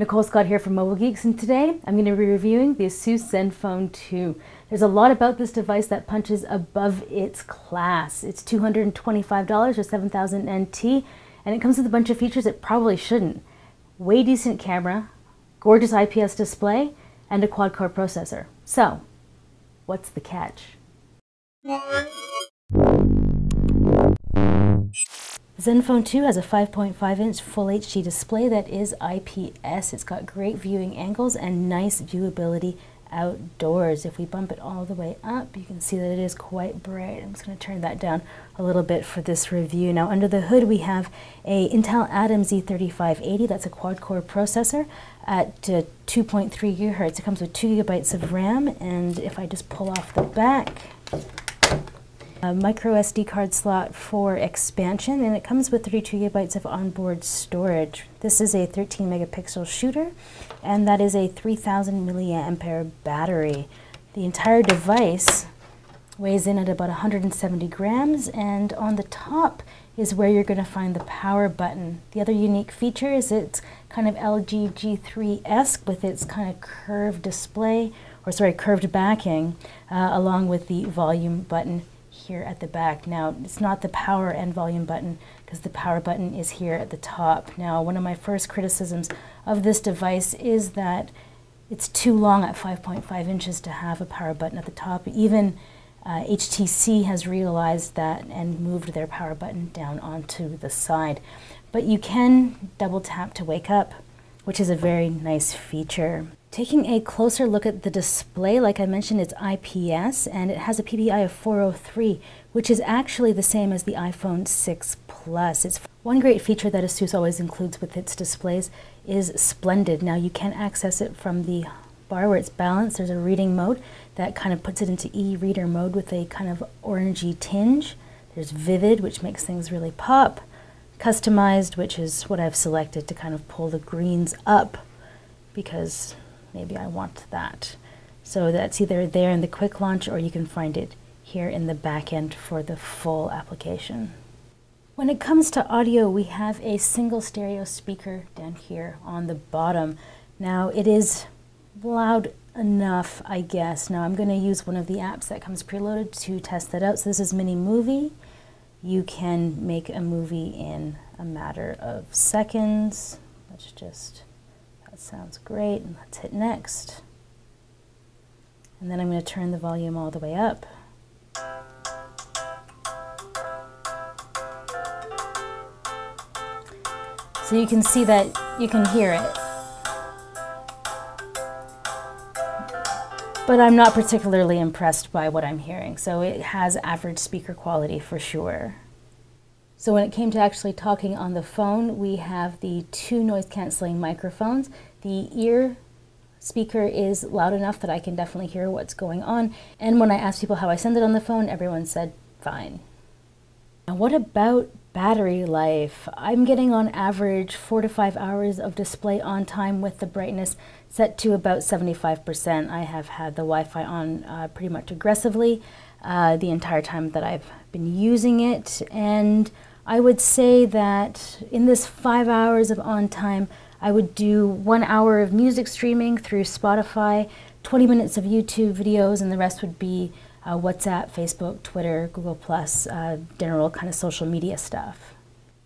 Nicole Scott here from Mobile Geeks, and today I'm going to be reviewing the ASUS Zenfone 2. There's a lot about this device that punches above its class. It's $225 or 7,000 NT, and it comes with a bunch of features it probably shouldn't. Way decent camera, gorgeous IPS display, and a quad-core processor. So, what's the catch? Zenfone 2 has a 5.5-inch Full HD display that is IPS. It's got great viewing angles and nice viewability outdoors. If we bump it all the way up, you can see that it is quite bright. I'm just going to turn that down a little bit for this review. Now, under the hood, we have a Intel Atom Z3580. That's a quad-core processor at 2.3 gigahertz. It comes with 2 gigabytes of RAM, and if I just pull off the back, a micro SD card slot for expansion, and it comes with 32 gigabytes of onboard storage. This is a 13 megapixel shooter, and that is a 3000 milliampere battery. The entire device weighs in at about 170 grams, and on the top is where you're going to find the power button. The other unique feature is it's kind of LG G3-esque with its kind of curved display, or sorry, curved backing, along with the volume button here at the back. Now, it's not the power and volume button because the power button is here at the top. Now, one of my first criticisms of this device is that it's too long at 5.5 inches to have a power button at the top. Even HTC has realized that and moved their power button down onto the side. But you can double tap to wake up, which is a very nice feature. Taking a closer look at the display, like I mentioned, it's IPS, and it has a PPI of 403, which is actually the same as the iPhone 6 Plus. It's one great feature that ASUS always includes with its displays is Splendid. Now, you can access it from the bar where it's balanced. There's a reading mode that kind of puts it into e-reader mode with a kind of orangey tinge. There's Vivid, which makes things really pop. Customized, which is what I've selected to kind of pull the greens up because maybe I want that. So that's either there in the quick launch, or you can find it here in the back end for the full application. When it comes to audio, we have a single stereo speaker down here on the bottom. Now, it is loud enough, I guess. Now, I'm going to use one of the apps that comes preloaded to test that out. So this is Mini Movie. You can make a movie in a matter of seconds. Let's just... That sounds great. Let's hit next. And then I'm going to turn the volume all the way up. So you can see that you can hear it. But I'm not particularly impressed by what I'm hearing. So it has average speaker quality for sure. So when it came to actually talking on the phone, we have the 2 noise-canceling microphones. The ear speaker is loud enough that I can definitely hear what's going on. And when I asked people how I sounded on the phone, everyone said fine. Now, what about battery life? I'm getting on average 4 to 5 hours of display on time with the brightness set to about 75%. I have had the Wi-Fi on pretty much aggressively the entire time that I've been using it, and I would say that in this 5 hours of on time, I would do 1 hour of music streaming through Spotify, 20 minutes of YouTube videos, and the rest would be WhatsApp, Facebook, Twitter, Google+, general kind of social media stuff.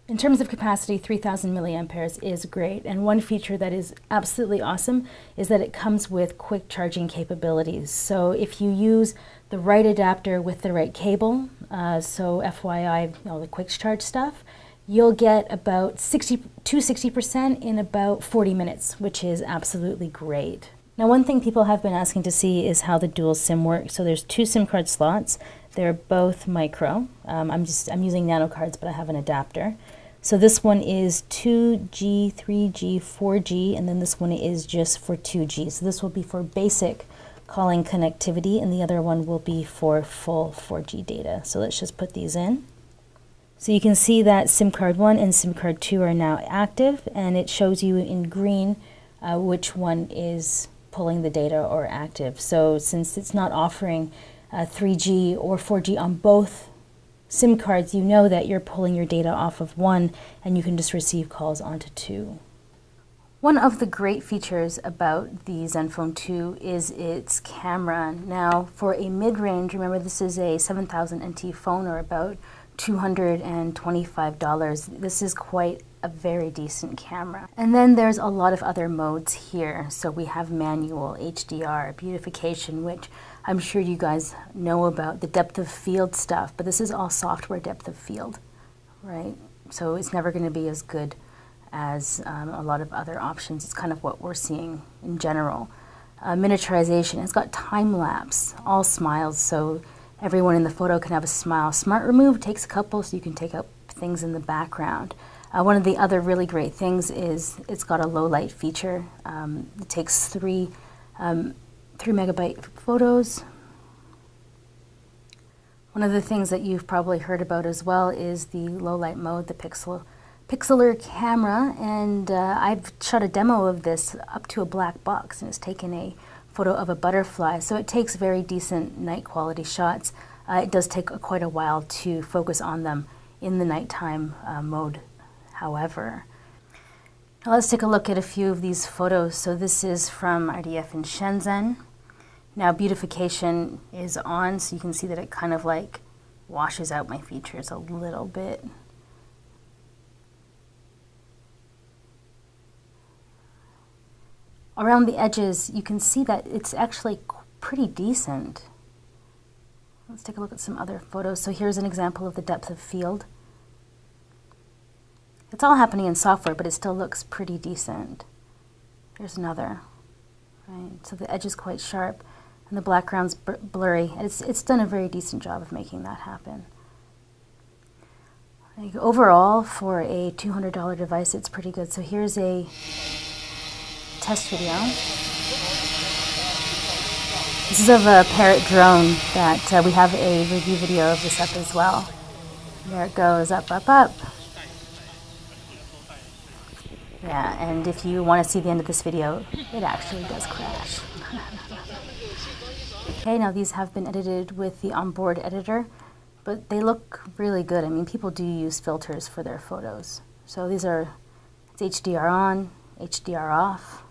In terms of capacity, 3000 milliamperes is great, and one feature that is absolutely awesome is that it comes with quick charging capabilities. So if you use the right adapter with the right cable, so FYI, the quick charge stuff, you'll get about 60% in about 40 minutes, which is absolutely great. Now, one thing people have been asking to see is how the dual SIM works. So there's 2 SIM card slots. They're both micro. I'm using nano cards, but I have an adapter. So this one is 2G, 3G, 4G, and then this one is just for 2G. So this will be for basic calling connectivity, and the other one will be for full 4G data. So let's just put these in. So you can see that SIM card 1 and SIM card 2 are now active, and it shows you in green which one is pulling the data or active. So since it's not offering 3G or 4G on both SIM cards, you know that you're pulling your data off of one and you can just receive calls onto two. One of the great features about the Zenfone 2 is its camera. Now, for a mid-range, remember this is a 7000 NT phone, or about $225. This is quite a very decent camera. And then there's a lot of other modes here. So we have manual, HDR, beautification, which I'm sure you guys know about, the depth of field stuff, but this is all software depth of field, right? So it's never going to be as good as a lot of other options. It's kind of what we're seeing in general. Miniaturization, it's got time lapse, all smiles, so everyone in the photo can have a smile. Smart remove takes a couple, so you can take out things in the background. One of the other really great things is it's got a low light feature. It takes 3 megabyte photos. One of the things that you've probably heard about as well is the low light mode, the pixeler camera, and I've shot a demo of this up to a black box, and it's taken a photo of a butterfly, so it takes very decent night quality shots. It does take quite a while to focus on them in the nighttime mode, however. Now let's take a look at a few of these photos. So this is from RDF in Shenzhen. Now beautification is on, so you can see that it kind of like washes out my features a little bit. Around the edges, you can see that it's actually pretty decent. Let's take a look at some other photos. So here's an example of the depth of field. It's all happening in software, but it still looks pretty decent. Here's another. Right? So the edge is quite sharp, and the background's blurry. It's done a very decent job of making that happen. Overall, for a $200 device, it's pretty good. So here's a test video. This is of a Parrot drone that we have a review video of this up as well. There it goes, up, up, up. Yeah, and if you want to see the end of this video, it actually does crash. Okay, now these have been edited with the onboard editor, but they look really good. I mean, people do use filters for their photos. So these are, it's HDR on, HDR off.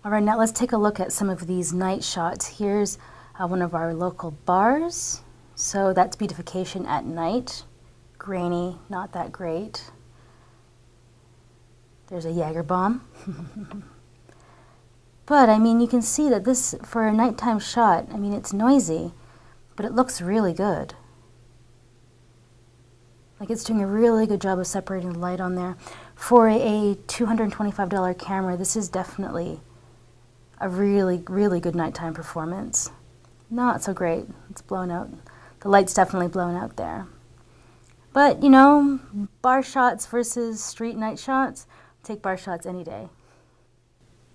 All right, now let's take a look at some of these night shots. Here's one of our local bars. So that's beautification at night. Grainy, not that great. There's a Jaeger bomb. But I mean, you can see that this, for a nighttime shot, I mean, it's noisy, but it looks really good. Like, it's doing a really good job of separating the light on there. For a $225 camera, this is definitely a really, really good nighttime performance. Not so great. It's blown out. The light's definitely blown out there. But, you know, bar shots versus street night shots, take bar shots any day.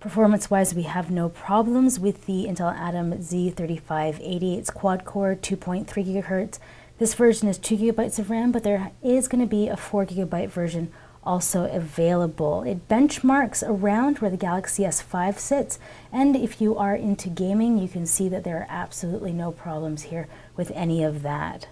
Performance-wise, we have no problems with the Intel Atom Z3580. It's quad-core, 2.3 gigahertz. This version is 2 gigabytes of RAM, but there is going to be a 4 gigabyte version also available. It benchmarks around where the Galaxy S5 sits, and if you are into gaming, you can see that there are absolutely no problems here with any of that.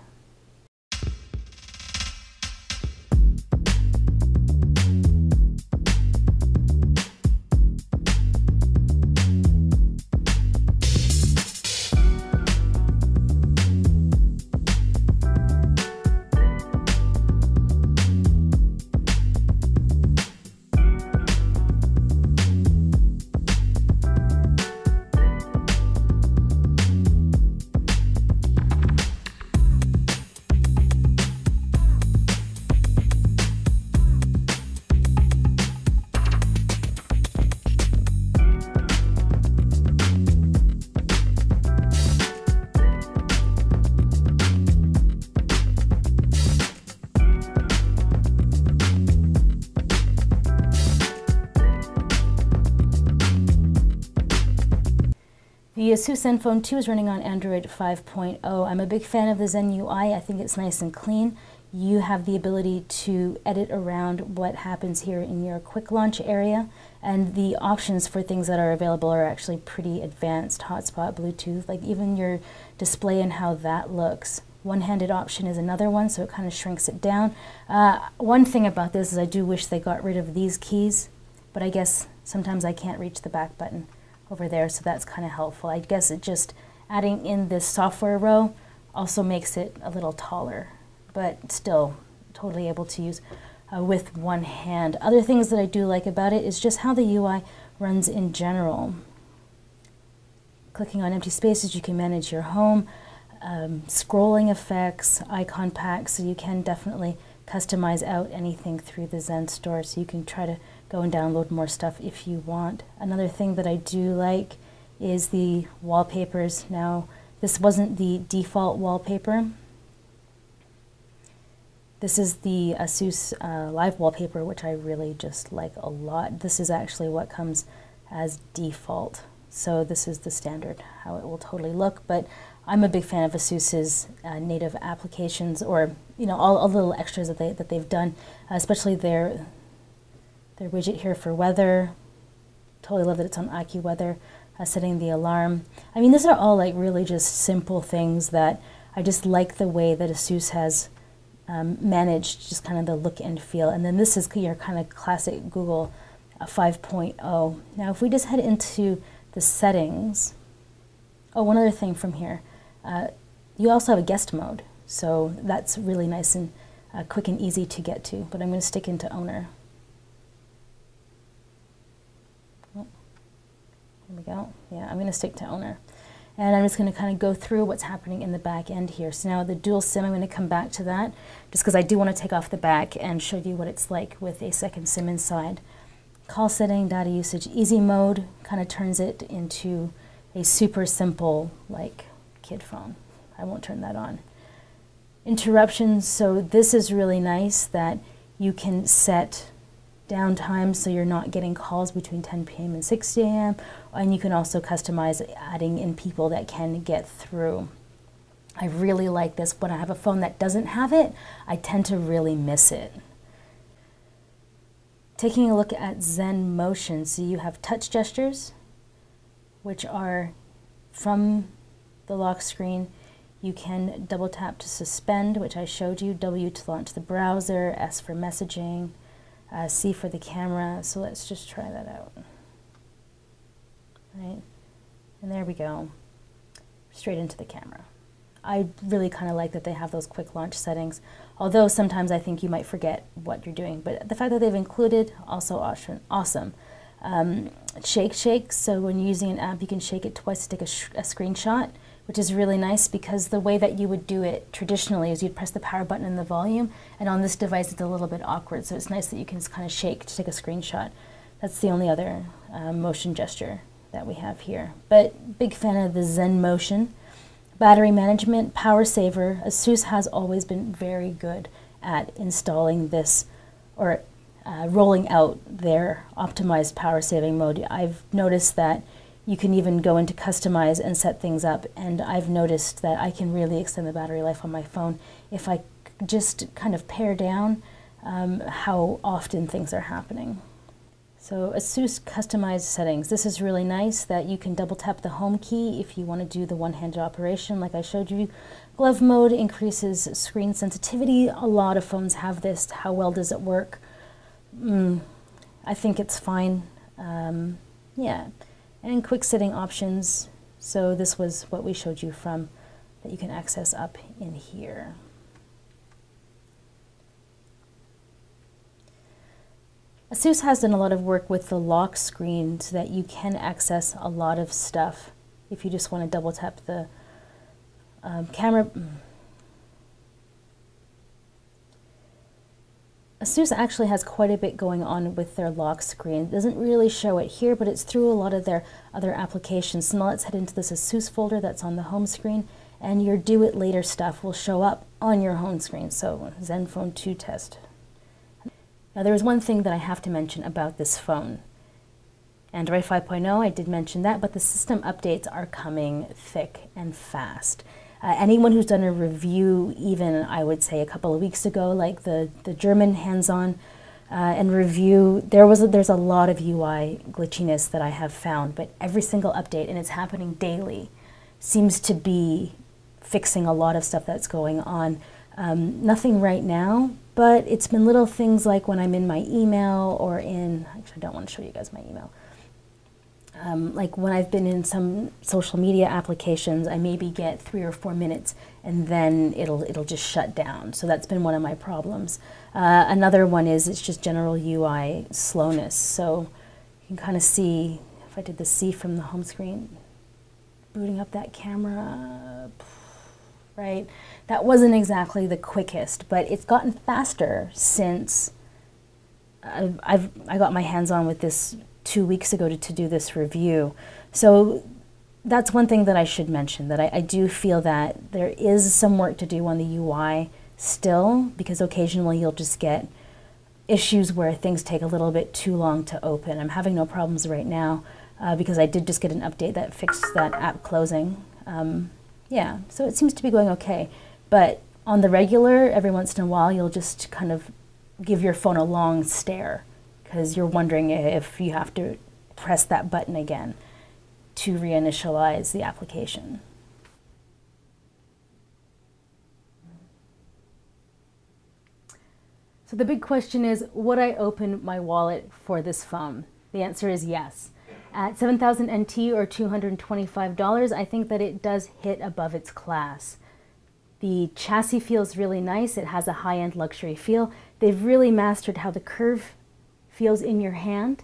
The ASUS Zenfone 2 is running on Android 5.0. I'm a big fan of the Zen UI. I think it's nice and clean. You have the ability to edit around what happens here in your quick launch area, and the options for things that are available are actually pretty advanced. Hotspot, Bluetooth, like even your display and how that looks. One-handed option is another one, so it kind of shrinks it down. One thing about this is I do wish they got rid of these keys. but I guess sometimes I can't reach the back button over there, so that's kind of helpful. I guess it just adding in this software row also makes it a little taller, but still totally able to use with one hand. Other things that I do like about it is just how the UI runs in general. Clicking on empty spaces, you can manage your home, scrolling effects, icon packs, so you can definitely customize out anything through the Zen store, so you can try to go and download more stuff if you want. Another thing that I do like is the wallpapers. Now, this wasn't the default wallpaper. This is the ASUS Live wallpaper, which I really just like a lot. This is actually what comes as default. So this is the standard, how it will totally look. But I'm a big fan of ASUS's native applications, or all the little extras that they've done, especially their widget here for weather. Totally love that it's on AccuWeather, setting the alarm. I mean, these are all like really just simple things that I just like the way that ASUS has managed just kind of the look and feel. And then this is your kind of classic Google 5.0. Now, if we just head into the settings, oh, one other thing from here, you also have a guest mode, so that's really nice and quick and easy to get to, but I'm going to stick into owner. Oh, here we go. Yeah, I'm going to stick to owner. And I'm just going to kind of go through what's happening in the back end here. So now the dual SIM, I'm going to come back to that, just because I do want to take off the back and show you what it's like with a second SIM inside. Call setting, data usage, easy mode kind of turns it into a super simple, like, kid phone. I won't turn that on. Interruptions, so this is really nice that you can set downtime so you're not getting calls between 10 p.m. and 6 a.m. And you can also customize adding in people that can get through. I really like this. When I have a phone that doesn't have it, I tend to really miss it. Taking a look at Zen Motion, so you have touch gestures, which are from the lock screen. You can double tap to suspend, which I showed you, W to launch the browser, S for messaging, C for the camera. So let's just try that out. Right, and there we go, straight into the camera. I really kind of like that they have those quick launch settings, although sometimes I think you might forget what you're doing, but the fact that they've included, also awesome. Shake, so when you're using an app, you can shake it twice to take a screenshot, which is really nice, because the way that you would do it traditionally is you'd press the power button and the volume, and on this device it's a little bit awkward, so it's nice that you can just kind of shake to take a screenshot. That's the only other motion gesture that we have here. But big fan of the Zen Motion. Battery management, power saver. ASUS has always been very good at installing this, or rolling out their optimized power saving mode. I've noticed that you can even go into customize and set things up, and I've noticed that I can really extend the battery life on my phone if I just kind of pare down how often things are happening. So ASUS customized settings. This is really nice that you can double tap the home key if you want to do the one-handed operation like I showed you. Glove mode increases screen sensitivity. A lot of phones have this. How well does it work? I think it's fine. Yeah. And quick setting options. So this was what we showed you from that you can access up in here. ASUS has done a lot of work with the lock screen so that you can access a lot of stuff if you just want to double tap the camera. ASUS actually has quite a bit going on with their lock screen. It doesn't really show it here, but it's through a lot of their other applications. So now let's head into this ASUS folder that's on the home screen, and your do it later stuff will show up on your home screen. So Zenfone 2 test. Now there is one thing that I have to mention about this phone. Android 5.0, I did mention that, but the system updates are coming thick and fast. Anyone who's done a review, even I would say a couple of weeks ago, like the German hands-on and review, there's a lot of UI glitchiness that I have found, but every single update, and it's happening daily, seems to be fixing a lot of stuff that's going on. Nothing right now, But it's been little things like when I'm in my email or in, actually I don't want to show you guys my email. Like when I've been in some social media applications, I maybe get 3 or 4 minutes and then it'll just shut down. So that's been one of my problems. Another one is it's just general UI slowness. So you can kind of see, if I did the C from the home screen, booting up that camera, right? That wasn't exactly the quickest, but it's gotten faster since I got my hands on with this 2 weeks ago to do this review. So that's one thing that I should mention, that I do feel that there is some work to do on the UI still, because occasionally you'll just get issues where things take a little bit too long to open. I'm having no problems right now because I did just get an update that fixed that app closing. Yeah, so it seems to be going okay. But on the regular, every once in a while, you'll just kind of give your phone a long stare because you're wondering if you have to press that button again to reinitialize the application. So the big question is, would I open my wallet for this phone? The answer is yes. At 7,000 NT or $225, I think that it does hit above its class. The chassis feels really nice. It has a high-end luxury feel. They've really mastered how the curve feels in your hand.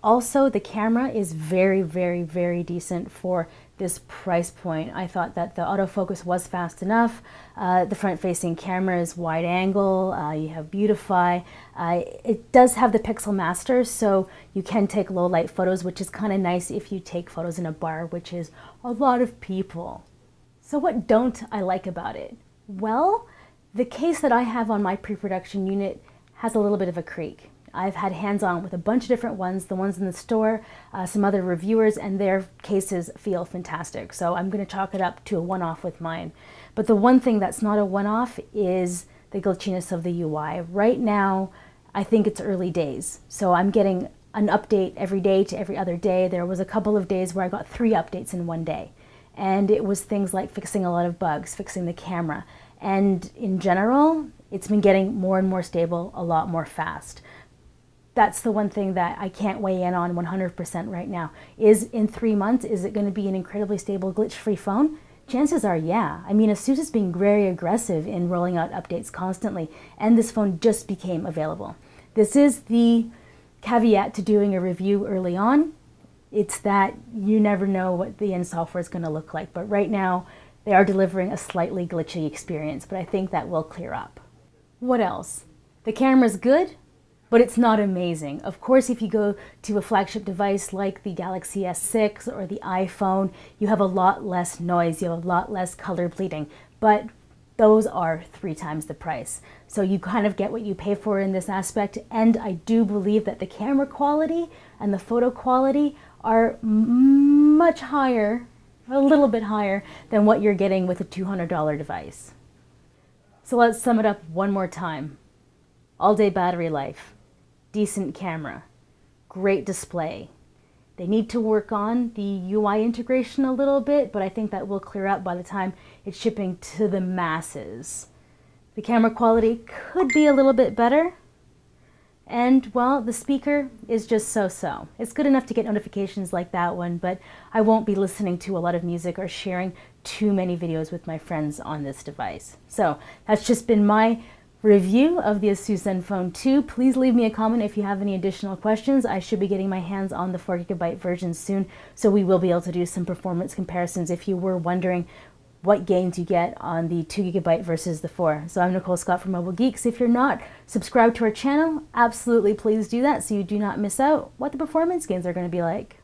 Also, the camera is very, very, very decent for this price point. I thought that the autofocus was fast enough. The front-facing camera is wide angle. You have Beautify. It does have the Pixel Master, so you can take low light photos, which is kind of nice if you take photos in a bar, which is a lot of people. So what don't I like about it? Well, the case that I have on my pre-production unit has a little bit of a creak. I've had hands-on with a bunch of different ones, the ones in the store, some other reviewers, and their cases feel fantastic. So I'm going to chalk it up to a one-off with mine. But the one thing that's not a one-off is the glitchiness of the UI. Right now, I think it's early days. So I'm getting an update every day to every other day. There was a couple of days where I got 3 updates in one day. And it was things like fixing a lot of bugs, fixing the camera. And in general, it's been getting more and more stable, a lot more fast. That's the one thing that I can't weigh in on 100% right now. Is in 3 months, is it going to be an incredibly stable, glitch-free phone? Chances are, yeah. I mean, ASUS is being very aggressive in rolling out updates constantly, and this phone just became available. This is the caveat to doing a review early on. It's that you never know what the end software is going to look like, but right now, they are delivering a slightly glitchy experience, but I think that will clear up. What else? The camera's good, but it's not amazing. Of course, if you go to a flagship device like the Galaxy S6 or the iPhone, you have a lot less noise, you have a lot less color bleeding, but those are 3 times the price. So you kind of get what you pay for in this aspect, and I do believe that the camera quality and the photo quality are much higher, a little bit higher, than what you're getting with a $200 device. So let's sum it up one more time. All-day battery life. Decent camera, great display. They need to work on the UI integration a little bit, but I think that will clear up by the time it's shipping to the masses. The camera quality could be a little bit better, and well, the speaker is just so-so. It's good enough to get notifications like that one, but I won't be listening to a lot of music or sharing too many videos with my friends on this device. So that's just been my review of the ASUS Zenfone 2. Please leave me a comment if you have any additional questions. I should be getting my hands on the 4GB version soon, so we will be able to do some performance comparisons if you were wondering what gains you get on the 2GB versus the 4. So I'm Nicole Scott from Mobile Geeks. If you're not subscribed to our channel, absolutely please do that so you do not miss out what the performance gains are going to be like.